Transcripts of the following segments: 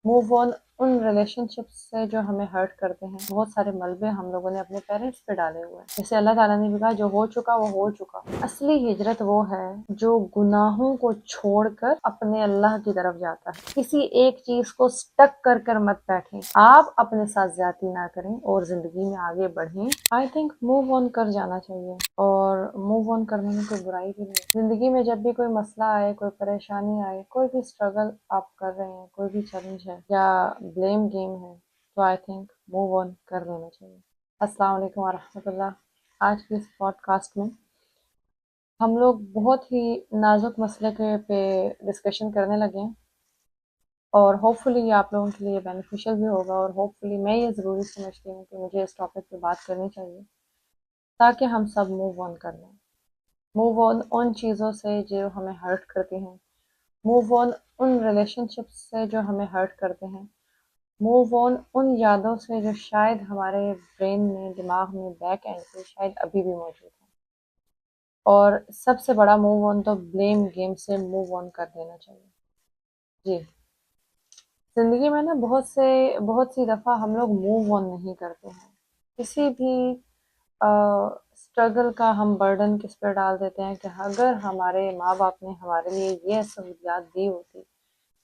Move on उन relationships से जो हमें हर्ट करते हैं। बहुत सारे मलबे हम लोगों ने अपने पेरेंट्स पे डाले हुए हैं। जैसे अल्लाह ताला ने भी कहा, जो हो चुका वो हो चुका। असली हिजरत वो है जो गुनाहों को छोड़कर अपने अल्लाह की तरफ जाता है। किसी एक चीज को स्टक कर कर मत बैठें। आप अपने साथ ज्यादती ना करें और जिंदगी में आगे बढ़ें। आई थिंक मूव ऑन कर जाना चाहिए, और मूव ऑन करने में कोई बुराई भी नहीं। जिंदगी में जब भी कोई मसला आए, कोई परेशानी आए, कोई भी स्ट्रगल आप कर रहे हैं, कोई भी चैलेंज है या ब्लेम गेम है, तो आई थिंक मूव ऑन कर लेना चाहिए। अस्सलाम वालेकुम वरहमतुल्लाह। आज की इस पॉडकास्ट में हम लोग बहुत ही नाजुक मसले के पे डिस्कशन करने लगे हैं, और होपफुली ये आप लोगों के लिए बेनिफिशियल भी होगा, और होपफुली मैं ये ज़रूरी समझती हूँ कि मुझे इस टॉपिक पे बात करनी चाहिए ताकि हम सब मूव ऑन कर लें। मूव ऑन उन चीज़ों से जो हमें हर्ट करती हैं, मूव ऑन उन रिलेशनशिप्स से जो हमें हर्ट करते हैं, मूव ऑन उन यादों से जो शायद हमारे ब्रेन में, दिमाग में, बैक एंड पे शायद अभी भी मौजूद है। और सबसे बड़ा मूव ऑन तो ब्लेम गेम से मूव ऑन कर देना चाहिए। जी, जिंदगी में ना बहुत सी दफ़ा हम लोग मूव ऑन नहीं करते हैं। किसी भी स्ट्रगल का हम बर्डन किस पे डाल देते हैं कि अगर हमारे माँ बाप ने हमारे लिए ये सहूलियात दी होती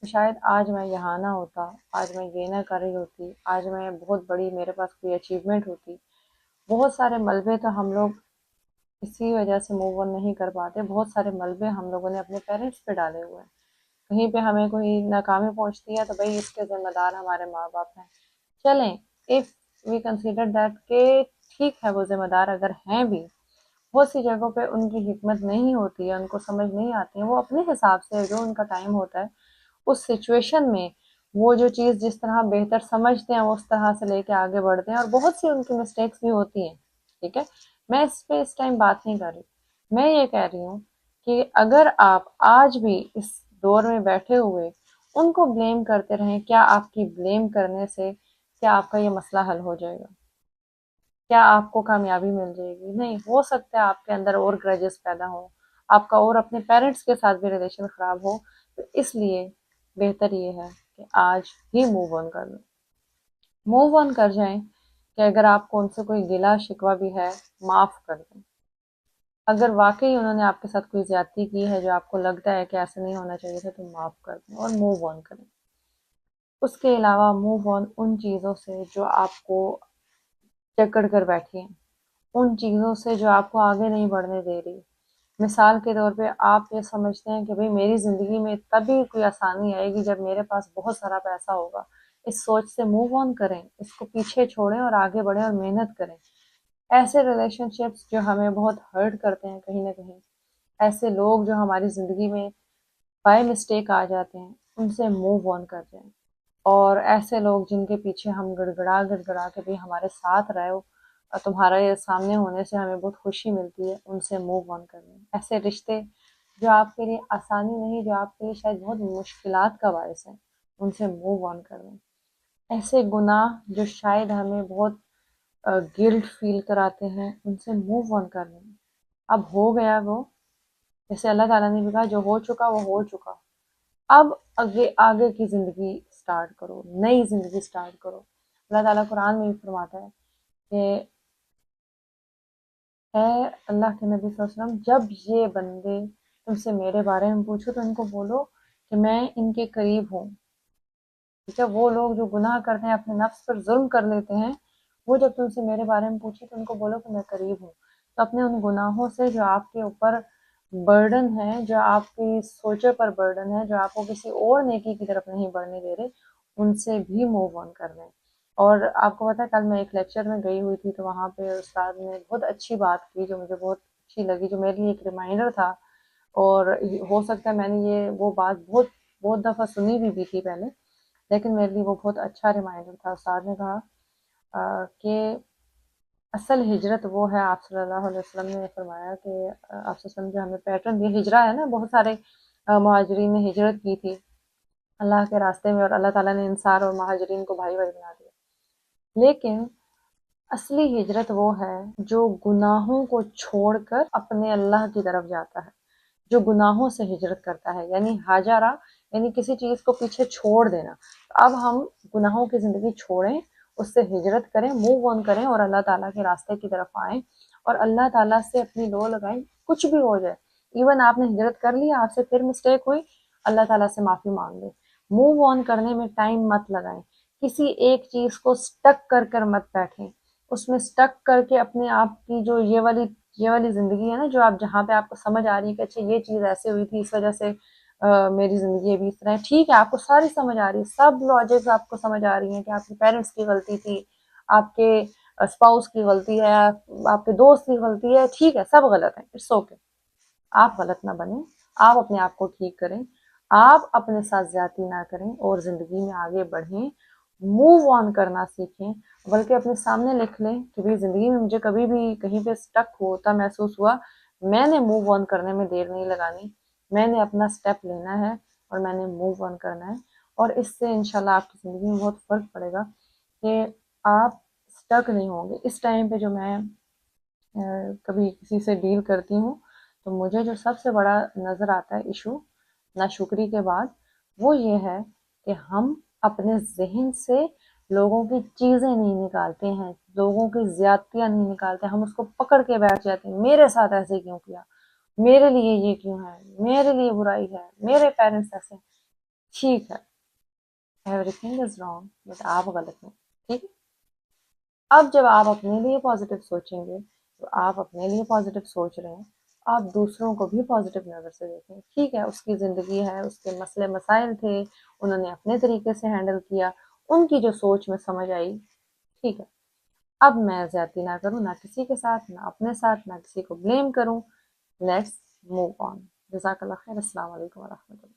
तो शायद आज मैं यहाँ ना होता, आज मैं ये ना कर रही होती, आज मैं बहुत बड़ी, मेरे पास कोई अचीवमेंट होती। बहुत सारे मलबे तो हम लोग इसी वजह से मूव ऑन नहीं कर पाते। बहुत सारे मलबे हम लोगों ने अपने पेरेंट्स पे डाले हुए हैं। कहीं पे हमें कोई नाकामी पहुंचती है तो भाई इसके जिम्मेदार हमारे माँ बाप हैं। चलें, इफ वी कंसीडर दैट के ठीक है, वो जिम्मेदार अगर हैं भी, बहुत सी जगहों पे उनकी हिकमत नहीं होती है, उनको समझ नहीं आती है। वो अपने हिसाब से जो उनका टाइम होता है उस सिचुएशन में वो जो चीज़ जिस तरह बेहतर समझते हैं वो उस तरह से लेके आगे बढ़ते हैं, और बहुत सी उनकी मिस्टेक्स भी होती हैं। ठीक है, मैं इस पे इस टाइम बात नहीं कर रही। मैं ये कह रही हूँ कि अगर आप आज भी इस दौर में बैठे हुए उनको ब्लेम करते रहें, क्या आपकी ब्लेम करने से क्या आपका ये मसला हल हो जाएगा? क्या आपको कामयाबी मिल जाएगी? नहीं। हो सकता है आपके अंदर और ग्रजेस पैदा हो, आपका और अपने पेरेंट्स के साथ भी रिलेशन खराब हो। तो इसलिए बेहतर ये है कि आज ही मूव ऑन कर लो, मूव ऑन कर जाएं। कि अगर आपको उनसे कोई गिला शिकवा भी है, माफ कर दें। अगर वाकई उन्होंने आपके साथ कोई ज्यादती की है जो आपको लगता है कि ऐसा नहीं होना चाहिए था, तो माफ कर दें और मूव ऑन करें। उसके अलावा मूव ऑन उन चीज़ों से जो आपको जकड़ कर बैठी हैं, उन चीज़ों से जो आपको आगे नहीं बढ़ने दे रही। मिसाल के तौर पे आप ये समझते हैं कि भाई मेरी ज़िंदगी में तभी कोई आसानी आएगी जब मेरे पास बहुत सारा पैसा होगा। इस सोच से मूव ऑन करें, इसको पीछे छोड़ें और आगे बढ़ें और मेहनत करें। ऐसे रिलेशनशिप्स जो हमें बहुत हर्ट करते हैं कहीं ना कहीं, ऐसे लोग जो हमारी ज़िंदगी में बाय मिस्टेक आ जाते हैं, उनसे मूव ऑन कर जाएं। और ऐसे लोग जिनके पीछे हम गड़गड़ा गड़गड़ा के भी हमारे साथ रहे हो और तुम्हारा ये सामने होने से हमें बहुत खुशी मिलती है, उनसे मूव ऑन कर लें। ऐसे रिश्ते जो आपके लिए आसानी नहीं, जो आपके लिए शायद बहुत मुश्किलात का बायस है, उनसे मूव ऑन कर लें। ऐसे गुनाह जो शायद हमें बहुत गिल्ट फील कराते हैं, उनसे मूव ऑन कर लें। अब हो गया वो, जैसे अल्लाह ताला ने भी कहा, जो हो चुका वो हो चुका। अब आगे आगे की ज़िंदगी स्टार्ट करो, नई ज़िंदगी स्टार्ट करो। अल्लाह ताला कुरान में भी फरमाता है कि है अल्लाह के नबी सल्लल्लाहु अलैहि वसल्लम, जब ये बंदे तुमसे मेरे बारे में पूछो तो इनको बोलो कि मैं इनके करीब हूँ। ठीक है, वो लोग जो गुनाह करते हैं, अपने नफ्स पर जुल्म कर लेते हैं, वो जब तुमसे मेरे बारे में पूछे तो उनको बोलो कि मैं करीब हूँ। तो अपने उन गुनाहों से जो आपके ऊपर बर्डन है, जो आपकी सोचों पर बर्डन है, जो आपको किसी और नेकी की तरफ नहीं बढ़ने दे रहे, उनसे भी मूव ऑन कर लें। और आपको पता है, कल मैं एक लेक्चर में गई हुई थी तो वहाँ पे उस्ताद ने बहुत अच्छी बात की जो मुझे बहुत अच्छी लगी, जो मेरे लिए एक रिमाइंडर था। और हो सकता है मैंने ये वो बात बहुत बहुत दफ़ा सुनी भी थी पहले, लेकिन मेरे लिए वो बहुत अच्छा रिमाइंडर था। उस्ताद ने कहा कि असल हिजरत वो है, आप सल्लल्लाहु अलैहि वसल्लम ने फरमाया कि आप वसल्लम जो हमें पैटर्न दिया, हिजरा है ना, बहुत सारे मुहाजिरीन ने हिजरत की थी अल्लाह के रास्ते में, और अल्लाह ताला ने इंसार और महाजरीन को भाई भाई बना दिया। लेकिन असली हिजरत वो है जो गुनाहों को छोड़कर अपने अल्लाह की तरफ जाता है, जो गुनाहों से हिजरत करता है। यानी हाजरा یعنی کسی چیز کو پیچھے چھوڑ دینا. اب ہم گناہوں کی زندگی چھوڑیں، اس سے ہجرت کریں، موو آن کریں اور اللہ تعالیٰ کے راستے کی طرف آئیں اور اللہ تعالیٰ سے اپنی لو لگائیں. کچھ بھی ہو جائے، ایون آپ نے ہجرت کر لی، آپ سے پھر مسٹیک ہوئی، اللہ تعالیٰ سے معافی مانگ لیں. موو آن کرنے میں ٹائم مت لگائیں، کسی ایک چیز کو سٹک کر مت بیٹھیں، اس میں سٹک کر کے اپنے آپ کی جو یہ والی زندگی ہے نا، جو آپ جہاں پہ آپ کو سمجھ آ رہی ہے کہ اچھا یہ چیز ایسے ہوئی تھی، اس وجہ سے میری زندگی ابھی اس طرح ہے. ٹھیک ہے، آپ کو ساری سمجھ آ رہی ہے، سب لاجکس آپ کو سمجھ آ رہی ہیں کہ آپ کے پیرنٹس کی غلطی تھی، آپ کے اسپاؤس کی غلطی ہے، آپ کے دوست کی غلطی ہے. ٹھیک ہے، سب غلط ہے، اٹس اوکے. آپ غلط نہ بنیں، آپ اپنے آپ کو ٹھیک کریں، آپ اپنے ساتھ زیادتی نہ کریں اور زندگی میں آگے بڑھیں. موو آن کرنا سیکھیں، بلکہ اپنے سامنے لکھ لیں کہ بھی زندگی میں مجھے کبھی بھی کہیں پہ سٹک ہوتا محسوس ہوا، میں نے موو آن کرنے میں دیر نہیں لگانی، میں نے اپنا سٹیپ لینا ہے اور میں نے موو آن کرنا ہے. اور اس سے انشاءاللہ آپ کی زندگی میں بہت فرق پڑے گا کہ آپ سٹک نہیں ہوں گے. اس ٹائم پہ جو میں کبھی کسی سے ڈیل کرتی ہوں تو مجھے جو سب سے بڑا نظر آتا ہے ایشو ناشکری کے بعد، وہ یہ ہے کہ ہم اپنے ذہن سے لوگوں کی چیزیں نہیں نکالتے ہیں، لوگوں کی زیادتیاں نہیں نکالتے، ہم اس کو پکڑ کے بیٹھ جاتے ہیں. میرے ساتھ ایسے کیوں کیا، میرے لیے یہ کیوں ہے، میرے لیے برائی ہے، میرے پیرنٹس ایسے. ٹھیک ہے، every thing is wrong, but آپ غلط ہیں. ٹھیک ہے، اب جب آپ اپنے لیے پازیٹیو سوچیں گے تو آپ اپنے لیے پازیٹیو سوچ رہے ہیں، آپ دوسروں کو بھی پازیٹیو نظر سے دیکھیں. ٹھیک ہے، اس کی زندگی ہے، اس کے مسئلے مسائل تھے، انہوں نے اپنے طریقے سے ہینڈل کیا، ان کی جو سوچ میں سمجھ آئی. ٹھیک ہے، اب میں زیادتی نہ کروں، نہ کسی کے ساتھ، نہ اپنے ساتھ، نہ کسی کو بلیم کروں. Let's move on. جزاک اللہ خیر. السلام علیکم ورحمۃ اللہ.